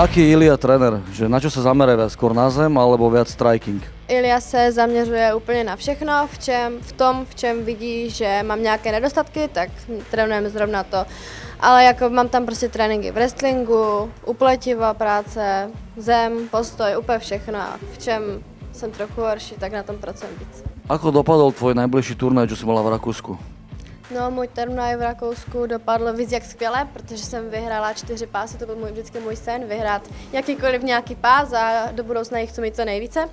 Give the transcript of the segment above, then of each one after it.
Aký je Ilia tréner? Že na čo sa zamerá viac? Skôr na zem alebo viac striking? Ilia se zaměřuje úplně na všechno, v čem vidí, že mám nějaké nedostatky, tak trénujeme zrovna to. Ale jako mám tam prostě tréninky v wrestlingu, upletiva práce, zem, postoj, úplně všechno. A v čem jsem trochu horší, tak na tom pracujem víc. Ako dopadol tvoj najbližší turnaj, čo si mala v Rakúsku? No, můj turnaj v Rakousku dopadl víc jak skvěle, protože jsem vyhrála 4 pásy, to byl vždycky můj sen, vyhrát jakýkoliv nějaký pás a do budoucna jich chci mít co nejvíce.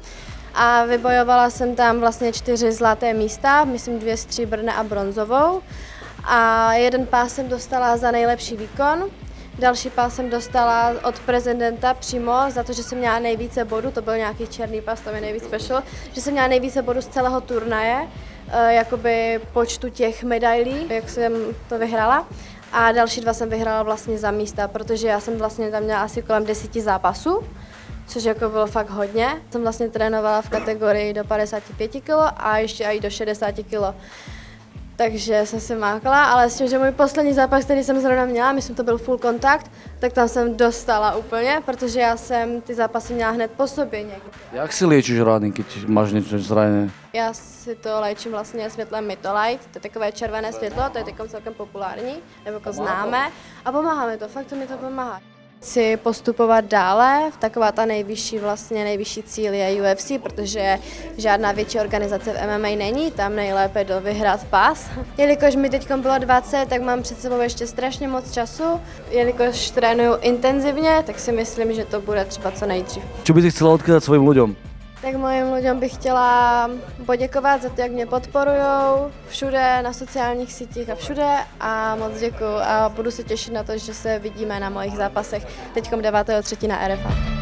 A vybojovala jsem tam vlastně 4 zlaté místa, myslím 2 stříbrné a bronzovou. A jeden pás jsem dostala za nejlepší výkon, další pás jsem dostala od prezidenta přímo za to, že jsem měla nejvíce bodů, to byl nějaký černý pás, to je nejvíc special, že jsem měla nejvíce bodů z celého turnaje, jakoby počtu těch medailí, jak jsem to vyhrála. A další 2 jsem vyhrála vlastně za místa, protože já jsem vlastně tam měla asi kolem 10 zápasů, což jako bylo fakt hodně. Jsem vlastně trénovala v kategorii do 55 kg a ještě i do 60 kg. Takže jsem se mákla, ale s tím, že můj poslední zápas, který jsem zrovna měla, myslím, to byl full kontakt, tak tam jsem dostala úplně, protože já jsem ty zápasy měla hned po sobě někdy. Jak si liečiš rány, keď máš niečo zranené? Já si to léčím vlastně světlem Mytolight, to je takové červené světlo, to je teď celkem populární, nebo jako známé a pomáhá mi to, fakt to mi to pomáhá. Chci postupovat dále, taková ta nejvyšší cíl je UFC, protože žádná větší organizace v MMA není, tam nejlépe vyhrát pás. Jelikož mi teď bylo 20, tak mám před sebou ještě strašně moc času, jelikož trénuju intenzivně, tak si myslím, že to bude třeba co nejdřív. Čo by si chcela odkázať svojim ľuďom? Tak mojim lidem bych chtěla poděkovat za to, jak mě podporujou všude, na sociálních sítích a všude a moc děkuju a budu se těšit na to, že se vidíme na mojich zápasech teďkom 9.3. na RFA.